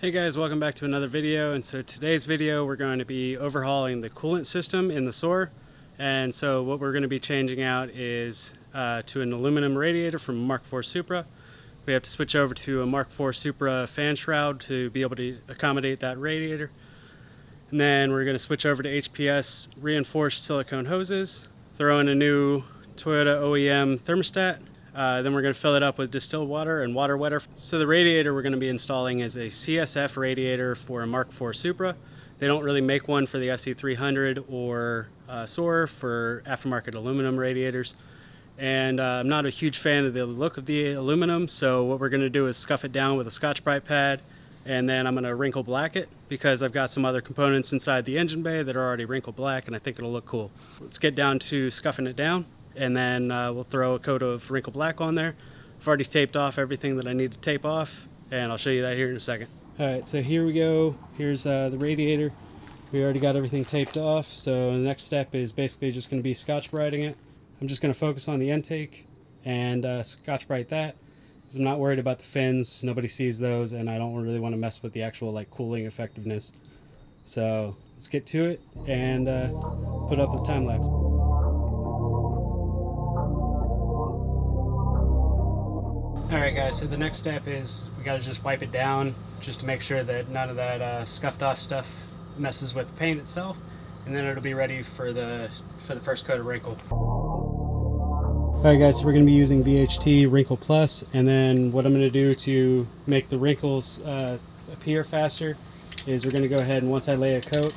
Hey guys, welcome back to another video. And so today's video we're going to be overhauling the coolant system in the Soarer. And so what we're going to be changing out is to an aluminum radiator from Mark IV Supra. We have to switch over to a Mark IV Supra fan shroud to be able to accommodate that radiator. And then we're going to switch over to HPS reinforced silicone hoses, throw in a new Toyota OEM thermostat. Then we're going to fill it up with distilled water and water wetter. So the radiator we're going to be installing is a CSF radiator for a Mark IV Supra. They don't really make one for the SE300 or Soarer for aftermarket aluminum radiators. And I'm not a huge fan of the look of the aluminum, so what we're going to do is scuff it down with a Scotch-Brite pad, and then I'm going to wrinkle black it because I've got some other components inside the engine bay that are already wrinkle black and I think it'll look cool. Let's get down to scuffing it down. And then we'll throw a coat of wrinkle black on there. I've already taped off everything that I need to tape off, and I'll show you that here in a second. Alright, so here we go. Here's the radiator. We already got everything taped off, so the next step is basically just going to be Scotch-Briting it. I'm just going to focus on the intake and Scotch-Brite that, because I'm not worried about the fins. Nobody sees those, and I don't really want to mess with the actual cooling effectiveness. So let's get to it and put up with time lapse. Alright guys, so the next step is we gotta just wipe it down just to make sure that none of that scuffed off stuff messes with the paint itself, and then it'll be ready for the first coat of wrinkle. Alright guys, so we're going to be using VHT Wrinkle Plus, and then what I'm going to do to make the wrinkles appear faster is we're going to go ahead and once I lay a coat,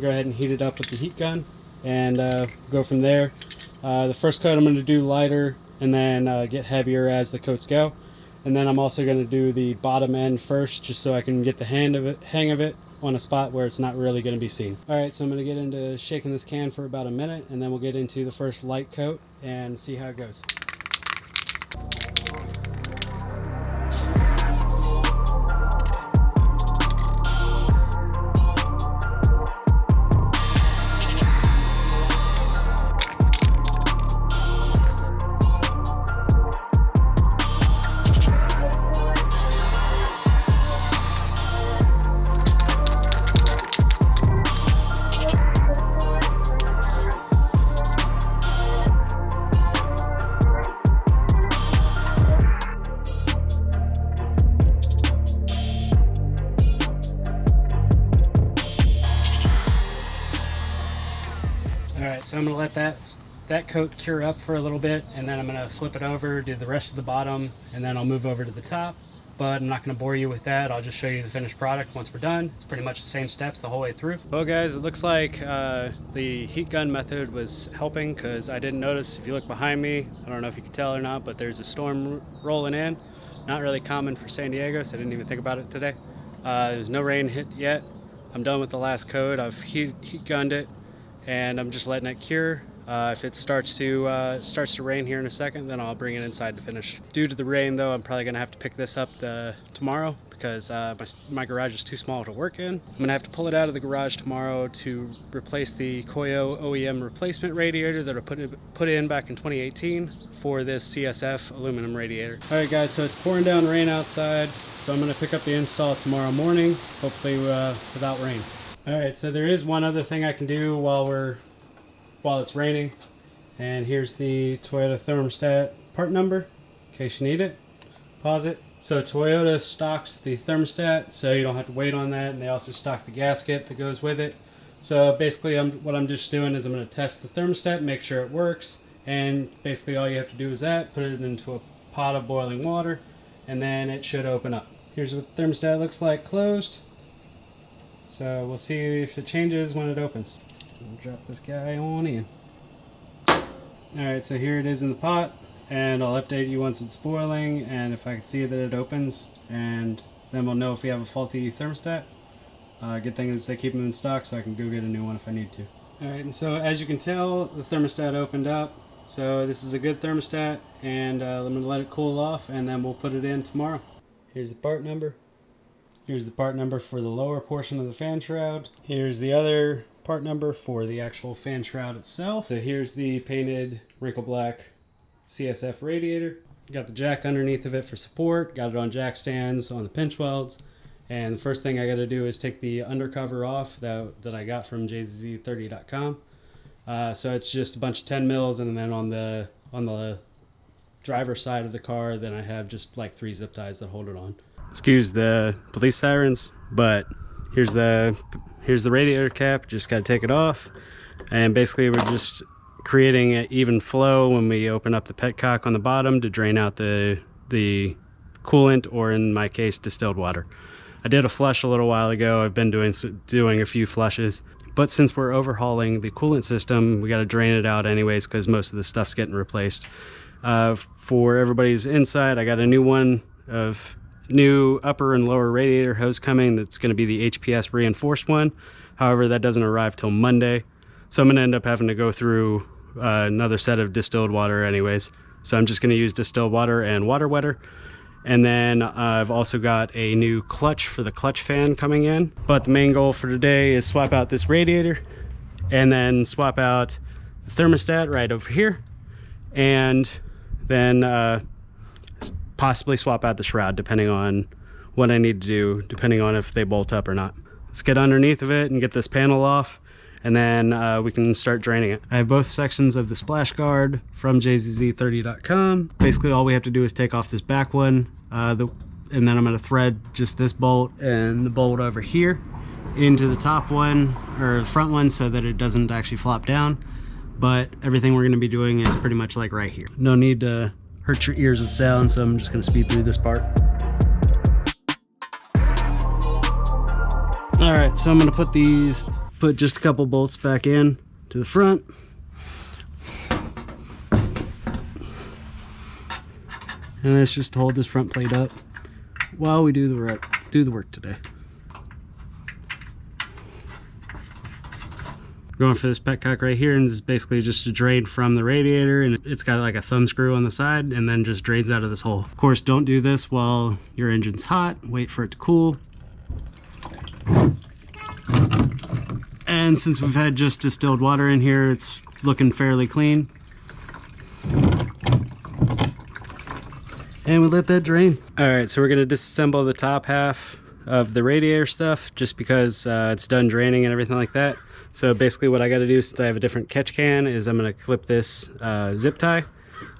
go ahead and heat it up with the heat gun and go from there. The first coat I'm going to do lighter and then get heavier as the coats go. And then I'm also going to do the bottom end first just so I can get the hang of it on a spot where it's not really going to be seen. Alright, so I'm going to get into shaking this can for about a minute, and then we'll get into the first light coat and see how it goes. Alright, so I'm going to let that coat cure up for a little bit, and then I'm going to flip it over, do the rest of the bottom, and then I'll move over to the top. But I'm not going to bore you with that. I'll just show you the finished product once we're done. It's pretty much the same steps the whole way through. Well guys, it looks like the heat gun method was helping, because I didn't notice, if you look behind me, I don't know if you can tell or not, but there's a storm rolling in. Not really common for San Diego, so I didn't even think about it today. There's no rain hit yet. I'm done with the last coat. I've heat gunned it, and I'm just letting it cure. If it starts to rain here in a second, then I'll bring it inside to finish. Due to the rain though, I'm probably gonna have to pick this up tomorrow because my garage is too small to work in. I'm gonna have to pull it out of the garage tomorrow to replace the Koyo OEM replacement radiator that I put in back in 2018 for this CSF aluminum radiator. Alright guys, so it's pouring down rain outside, so I'm gonna pick up the install tomorrow morning, hopefully without rain. Alright, so there is one other thing I can do while it's raining, and here's the Toyota thermostat part number in case you need it. Pause it. So Toyota stocks the thermostat, so you don't have to wait on that, and they also stock the gasket that goes with it. So basically what I'm just doing is I'm going to test the thermostat, make sure it works, and basically all you have to do is put it into a pot of boiling water, and then it should open up. Here's what the thermostat looks like closed. So we'll see if it changes when it opens. I'll drop this guy on in. Alright, so here it is in the pot, and I'll update you once it's boiling and if I can see that it opens, and then we'll know if we have a faulty thermostat. Good thing is they keep them in stock, so I can go get a new one if I need to. Alright, and so as you can tell, the thermostat opened up. So this is a good thermostat, and I'm going to let it cool off, and then we'll put it in tomorrow. Here's the part number. Here's the part number for the lower portion of the fan shroud. Here's the other part number for the actual fan shroud itself. So here's the painted wrinkle black CSF radiator. Got the jack underneath of it for support. Got it on jack stands on the pinch welds. And the first thing I got to do is take the undercover off that I got from jz30.com. So it's just a bunch of 10 mils, and then on the driver's side of the car, then I have just like 3 zip ties that hold it on. Excuse the police sirens, but here's the radiator cap. Just got to take it off, and basically we're just creating an even flow when we open up the petcock on the bottom to drain out the coolant, or in my case, distilled water. I did a flush a little while ago. I've been doing a few flushes, but since we're overhauling the coolant system, we got to drain it out anyways because most of the stuff's getting replaced. For everybody's inside, I got a new upper and lower radiator hose coming. That's going to be the HPS reinforced one. However, that doesn't arrive till Monday, so I'm going to end up having to go through another set of distilled water anyways. So I'm just going to use distilled water and water wetter. And then I've also got a new clutch for the clutch fan coming in. But the main goal for today is swap out this radiator, and then swap out the thermostat right over here, and then possibly swap out the shroud depending on what I need to do, depending on if they bolt up or not. Let's get underneath of it and get this panel off, and then we can start draining it. I have both sections of the splash guard from jz30.com. Basically all we have to do is take off this back one, and then I'm going to thread just this bolt and the bolt over here into the top one, or the front one, so that it doesn't actually flop down. But everything we're going to be doing is pretty much like right here. No need to hurt your ears with sound, so I'm just going to speed through this part. All right, so I'm going to put just a couple bolts back in to the front. And that's just to hold this front plate up while we do the work today. Going for this petcock right here, and this is basically just a drain from the radiator, and it's got like a thumb screw on the side, and then just drains out of this hole. Of course, don't do this while your engine's hot. Wait for it to cool. And since we've had just distilled water in here, it's looking fairly clean. And we let that drain. All right, so we're gonna disassemble the top half of the radiator stuff just because it's done draining and everything like that. So basically what I gotta do, since I have a different catch can, is I'm gonna clip this zip tie,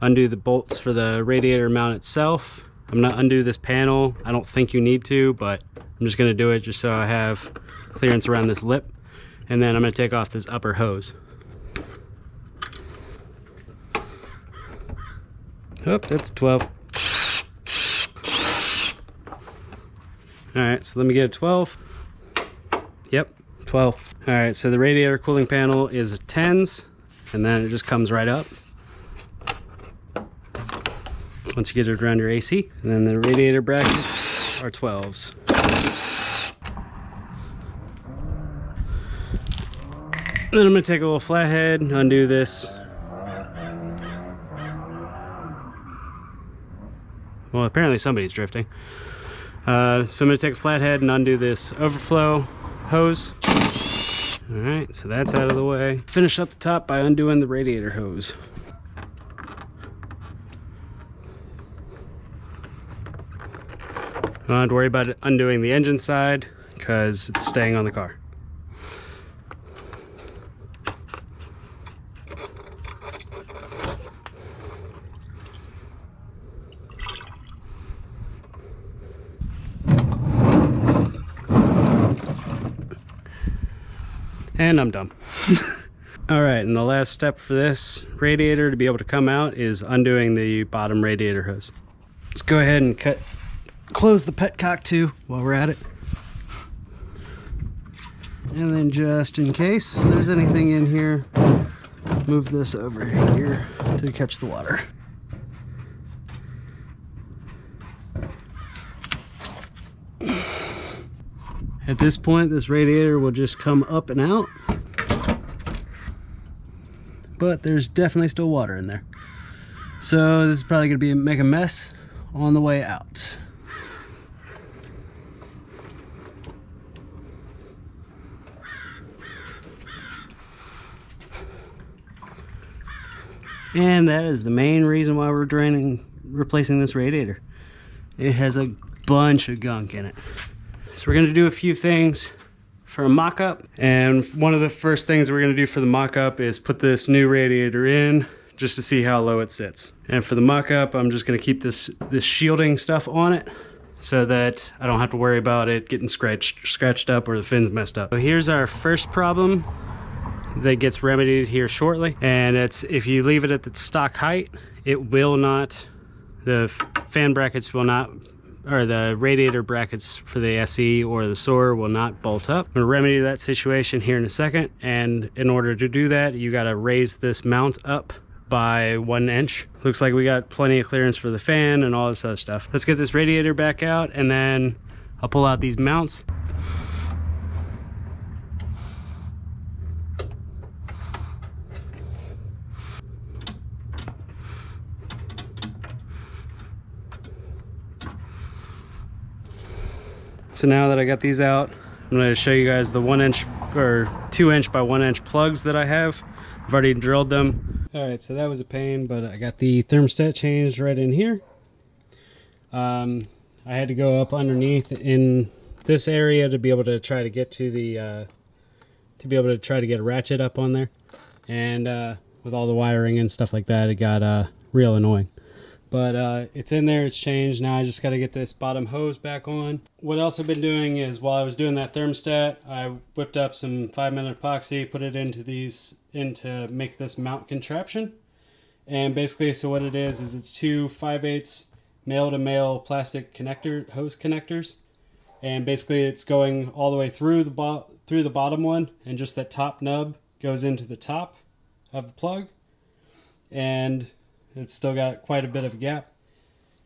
undo the bolts for the radiator mount itself. I'm gonna undo this panel. I don't think you need to, but I'm just gonna do it just so I have clearance around this lip. And then I'm gonna take off this upper hose. Oh, that's 12. All right, so let me get a 12. Yep, 12. All right, so the radiator cooling panel is 10s, and then it just comes right up once you get it around your AC. And then the radiator brackets are 12s. Then I'm gonna take a little flathead, undo this. Well, apparently somebody's drifting. So I'm gonna take a flathead and undo this overflow hose. All right, so that's out of the way. Finish up the top by undoing the radiator hose. Don't have to worry about undoing the engine side because it's staying on the car. And I'm done. All right, and the last step for this radiator to be able to come out is undoing the bottom radiator hose. Let's go ahead and close the petcock too while we're at it. And then just in case there's anything in here, move this over here to catch the water. At this point, this radiator will just come up and out, but there's definitely still water in there. So this is probably going to make a mess on the way out. And that is the main reason why we're replacing this radiator. It has a bunch of gunk in it. So we're gonna do a few things for a mock-up, and one of the first things we're gonna do for the mock-up is put this new radiator in just to see how low it sits. And for the mock-up, I'm just gonna keep this shielding stuff on it so that I don't have to worry about it getting scratched up or the fins messed up. So here's our first problem that gets remedied here shortly, and it's if you leave it at the stock height, it will not, the fan brackets will not, or the radiator brackets for the SE or the Soarer will not bolt up. I'm gonna remedy that situation here in a second, and in order to do that, you gotta raise this mount up by 1 inch. Looks like we got plenty of clearance for the fan and all this other stuff. Let's get this radiator back out, and then I'll pull out these mounts. So now that I got these out, I'm going to show you guys the 1 inch or 2 inch by 1 inch plugs that I have. I've already drilled them. All right, so that was a pain, but I got the thermostat changed right in here. I had to go up underneath in this area to be able to try to get to the get a ratchet up on there, and with all the wiring and stuff like that, it got real annoying. But it's in there, it's changed. Now I just got to get this bottom hose back on. What else I've been doing is, while I was doing that thermostat, I whipped up some 5-minute epoxy, put it into to make this mount contraption. And basically, so what it is it's 2 5/8 male-to-male plastic hose connectors. And basically it's going all the way through the bottom one, and just that top nub goes into the top of the plug. And it's still got quite a bit of a gap,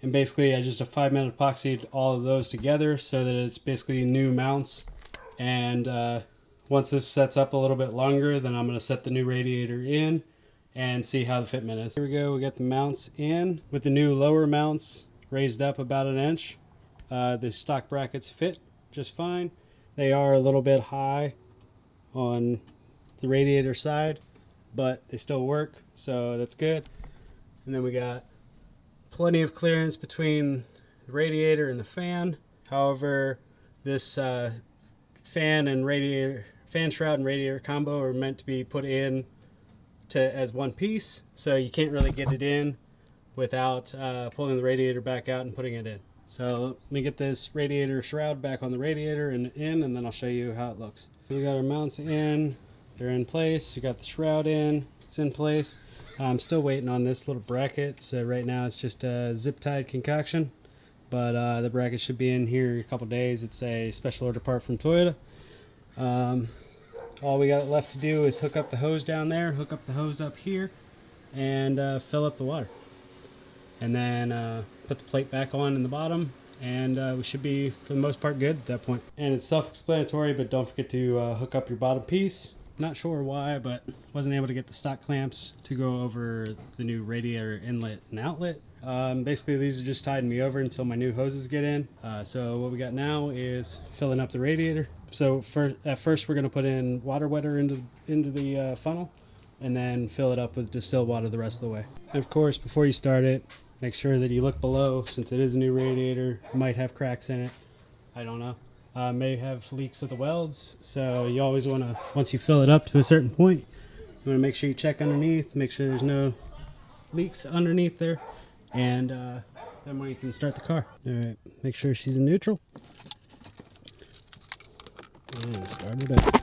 and basically I just a 5-minute epoxied all of those together so that it's basically new mounts. And once this sets up a little bit longer, then I'm going to set the new radiator in and see how the fitment is. Here we go, we got the mounts in with the new lower mounts raised up about 1 inch. The stock brackets fit just fine. They are a little bit high on the radiator side, but they still work, so that's good. And then we got plenty of clearance between the radiator and the fan. However, this fan shroud and radiator combo are meant to be put in as one piece, so you can't really get it in without pulling the radiator back out and putting it in. So let me get this radiator shroud back on the radiator and then I'll show you how it looks. We got our mounts in, they're in place. You got the shroud in, it's in place. I'm still waiting on this little bracket, so right now it's just a zip tied concoction, but the bracket should be in here in a couple days. It's a special order part from Toyota. All we got left to do is hook up the hose down there, hook up the hose up here, and fill up the water, and then put the plate back on in the bottom, and we should be for the most part good at that point. And it's self-explanatory, but don't forget to hook up your bottom piece. Not sure why, but wasn't able to get the stock clamps to go over the new radiator inlet and outlet. Basically these are just tiding me over until my new hoses get in. So what we got now is filling up the radiator. So at first we're going to put in water wetter into the funnel, and then fill it up with distilled water the rest of the way. And of course, before you start it, make sure that you look below, since it is a new radiator. It might have cracks in it, I don't know. May have leaks at the welds, so you always want to, once you fill it up to a certain point, you want to make sure you check underneath, make sure there's no leaks underneath there, and then you can start the car. Alright, make sure she's in neutral, and start it up.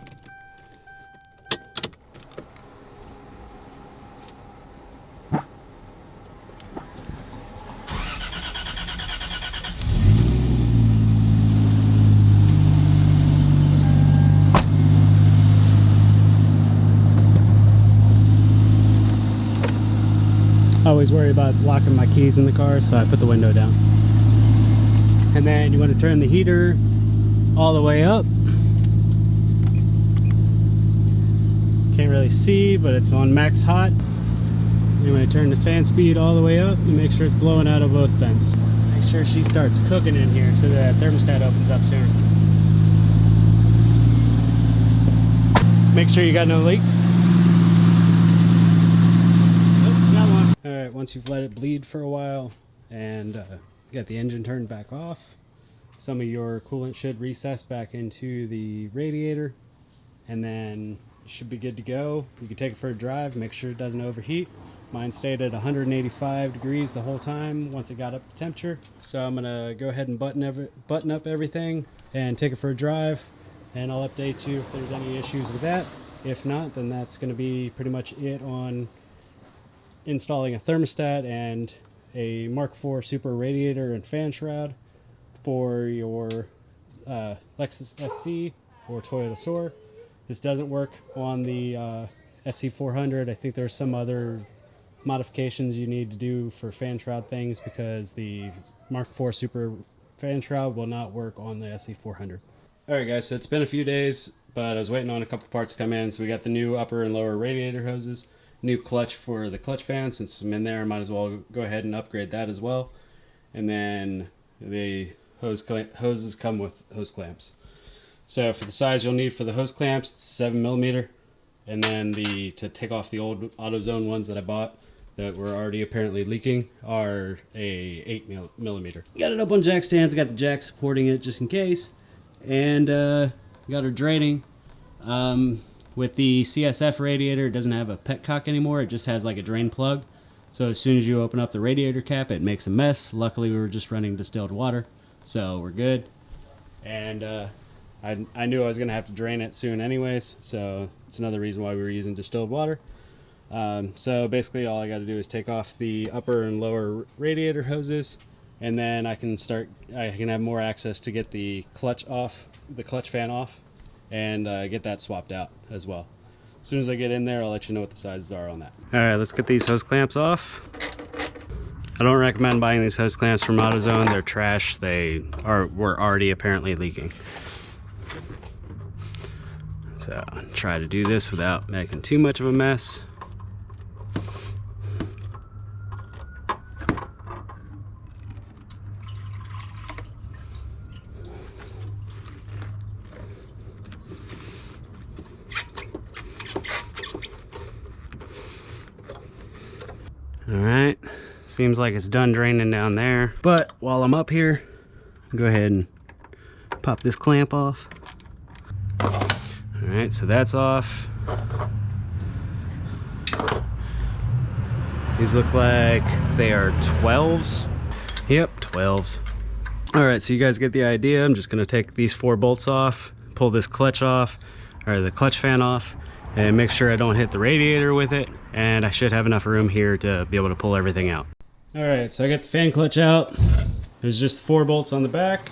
I always worry about locking my keys in the car, so I put the window down. And then you want to turn the heater all the way up. Can't really see, but it's on max hot. You want to turn the fan speed all the way up and make sure it's blowing out of both vents. Make sure she starts cooking in here so that thermostat opens up sooner. Make sure you got no leaks. Alright, once you've let it bleed for a while and got the engine turned back off, some of your coolant should recess back into the radiator, and then it should be good to go. You can take it for a drive, make sure it doesn't overheat. Mine stayed at 185 degrees the whole time once it got up to temperature. So I'm gonna go ahead and button up everything and take it for a drive, and I'll update you if there's any issues with that. If not, then that's gonna be pretty much it on installing a thermostat and a Mark IV Super radiator and fan shroud for your Lexus SC or Toyota Soarer. This doesn't work on the SC400. I think there's some other modifications you need to do for fan shroud things, because the Mark IV Super fan shroud will not work on the SC400. Alright guys, so it's been a few days, but I was waiting on a couple parts to come in. So we got the new upper and lower radiator hoses, new clutch for the clutch fan. Since I'm in there, I might as well go ahead and upgrade that as well. And then the hoses come with hose clamps. So for the size you'll need for the hose clamps, it's 7mm. And then to take off the old AutoZone ones that I bought that were already apparently leaking are a 8mm. Got it up on jack stands, got the jack supporting it just in case. And got her draining. With the CSF radiator, it doesn't have a petcock anymore, it just has like a drain plug. So as soon as you open up the radiator cap, it makes a mess. Luckily we were just running distilled water, so we're good. And I knew I was gonna have to drain it soon anyways, so it's another reason why we were using distilled water. So basically all I gotta do is take off the upper and lower radiator hoses, and then I can have more access to get the clutch fan off, and get that swapped out as well. As soon as I get in there, I'll let you know what the sizes are on that. Alright, let's get these hose clamps off. I don't recommend buying these hose clamps from AutoZone. They're trash. Were already apparently leaking. So try to do this without making too much of a mess. Alright, seems like it's done draining down there. But while I'm up here, I'll go ahead and pop this clamp off. Alright, so that's off. These look like they are 12s. Yep, 12s. Alright, so you guys get the idea. I'm just going to take these 4 bolts off, pull this clutch off, or the clutch fan off, and make sure I don't hit the radiator with it. And I should have enough room here to be able to pull everything out. Alright, so I got the fan clutch out. There's just 4 bolts on the back,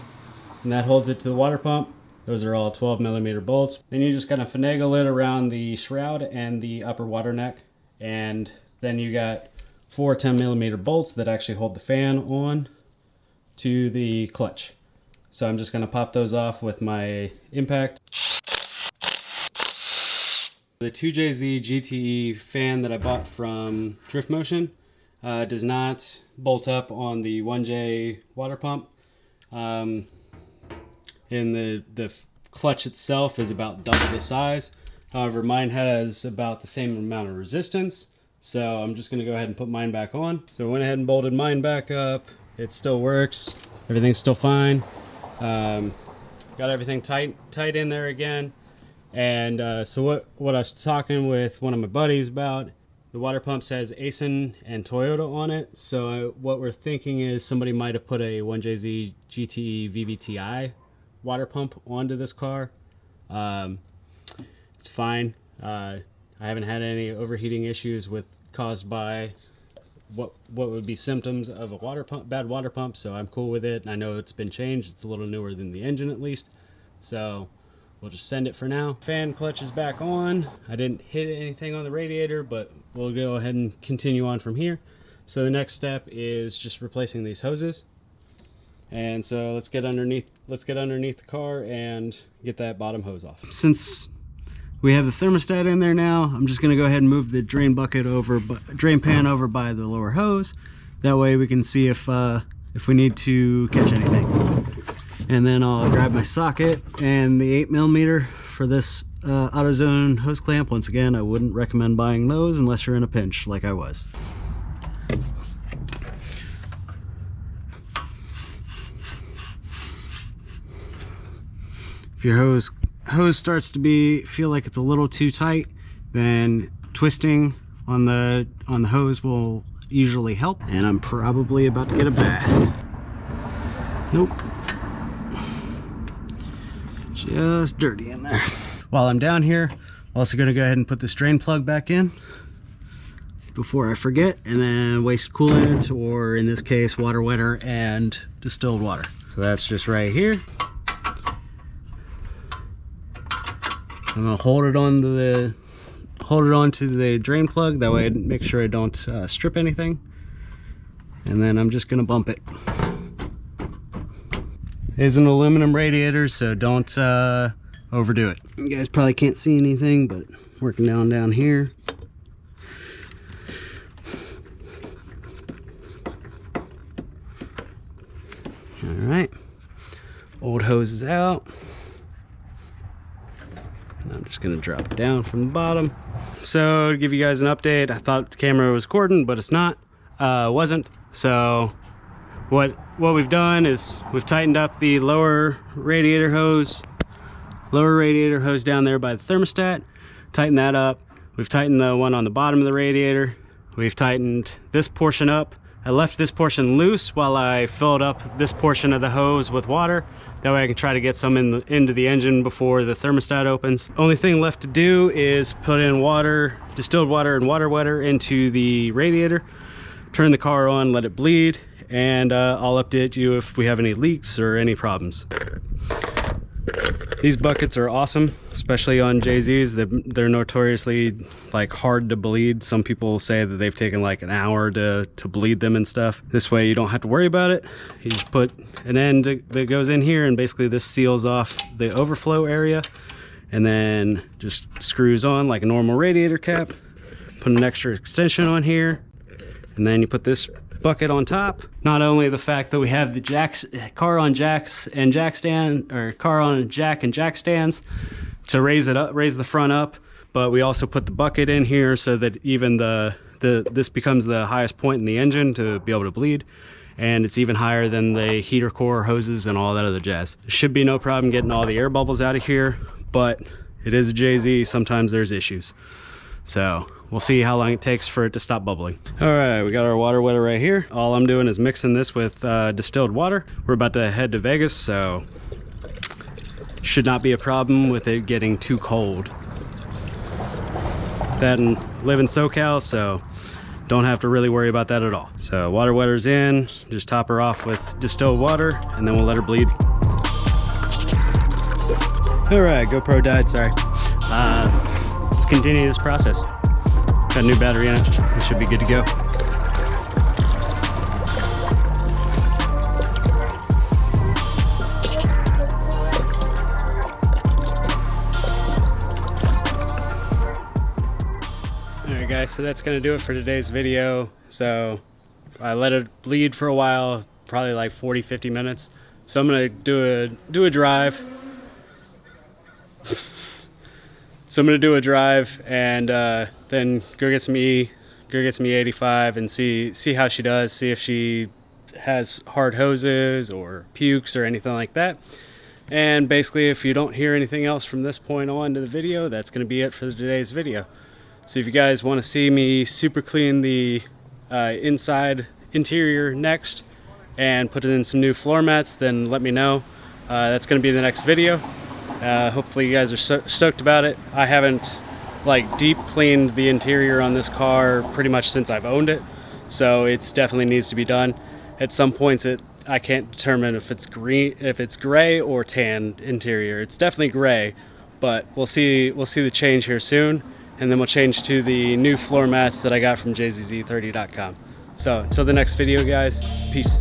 and that holds it to the water pump. Those are all 12mm bolts. Then you just kind of finagle it around the shroud and the upper water neck, and then you got 4 10mm bolts that actually hold the fan on to the clutch. So I'm just going to pop those off with my impact. The 2JZ GTE fan that I bought from Drift Motion does not bolt up on the 1J water pump. And the clutch itself is about double the size. However, mine has about the same amount of resistance. So I'm just going to go ahead and put mine back on. So I went ahead and bolted mine back up. It still works. Everything's still fine. Got everything tight in there again. And so what I was talking with one of my buddies about, the water pump says Aisin and Toyota on it. So what we're thinking is somebody might have put a 1JZ GTE VVTi water pump onto this car. It's fine. I haven't had any overheating issues caused by what would be symptoms of a bad water pump. So I'm cool with it. I know it's been changed. It's a little newer than the engine at least. So we'll just send it for now. Fan clutch is back on. I didn't hit anything on the radiator, but we'll go ahead and continue on from here. So the next step is just replacing these hoses. And so let's get underneath the car and get that bottom hose off. Since we have the thermostat in there now, I'm just gonna go ahead and move the drain pan over by the lower hose. That way we can see if we need to catch anything. And then I'll grab my socket and the 8mm for this AutoZone hose clamp. Once again, I wouldn't recommend buying those unless you're in a pinch like I was. If your hose starts to feel like it's a little too tight, then twisting on the hose will usually help. And I'm probably about to get a bath. Nope. Just dirty in there. While I'm down here, I'm also gonna go ahead and put this drain plug back in before I forget, and then waste coolant, or in this case, water wetter and distilled water. So that's just right here. I'm gonna hold it onto the drain plug. That way I make sure I don't strip anything. And then I'm just gonna bump it. It is an aluminum radiator, so don't overdo it. You guys probably can't see anything, but working down here. All right, old hose is out. I'm just gonna drop it down from the bottom. So to give you guys an update, I thought the camera was recording, but it's not. Wasn't. So what we've done is we've tightened up the lower radiator hose down there by the thermostat. Tighten that up. We've tightened the one on the bottom of the radiator. We've tightened this portion up. I left this portion loose while I filled up this portion of the hose with water. That way I can try to get some into the engine before the thermostat opens. Only thing left to do is put in water, distilled water and water wetter into the radiator, turn the car on, let it bleed, and I'll update you if we have any leaks or any problems. These buckets are awesome, especially on JZs. They're notoriously like hard to bleed. Some people say that they've taken like an hour to bleed them and stuff. This way you don't have to worry about it. You just put an end that goes in here, and basically this seals off the overflow area, and then just screws on like a normal radiator cap. Put an extra extension on here, and then you put this bucket on top. Not only the fact that we have the car on jack and jack stands to raise it up, raise the front up, but we also put the bucket in here so that even this becomes the highest point in the engine to be able to bleed, and it's even higher than the heater core hoses and all that other jazz. There should be no problem getting all the air bubbles out of here, but it is a JZ. Sometimes there's issues. So we'll see how long it takes for it to stop bubbling. All right, we got our water wetter right here. All I'm doing is mixing this with distilled water. We're about to head to Vegas, so should not be a problem with it getting too cold. That and live in SoCal, so don't have to really worry about that at all. So water wetter's in, just top her off with distilled water, and then we'll let her bleed. All right, GoPro died, sorry. Let's continue this process. Got a new battery in it. We should be good to go. Alright guys, so that's going to do it for today's video. So I let it bleed for a while, probably like 40-50 minutes. So I'm going to do a drive. So I'm gonna do a drive and then go get some E85 and see how she does. See if she has hard hoses or pukes or anything like that. And basically, if you don't hear anything else from this point on to the video, that's gonna be it for today's video. So if you guys want to see me super clean the interior next and put in some new floor mats, then let me know. That's gonna be the next video. Hopefully you guys are stoked about it. I haven't like deep cleaned the interior on this car pretty much since I've owned it, so it's definitely needs to be done. At some points I can't determine if it's gray or tan interior. It's definitely gray, but we'll see the change here soon, and then we'll change to the new floor mats that I got from jzz30.com. So until the next video guys, peace.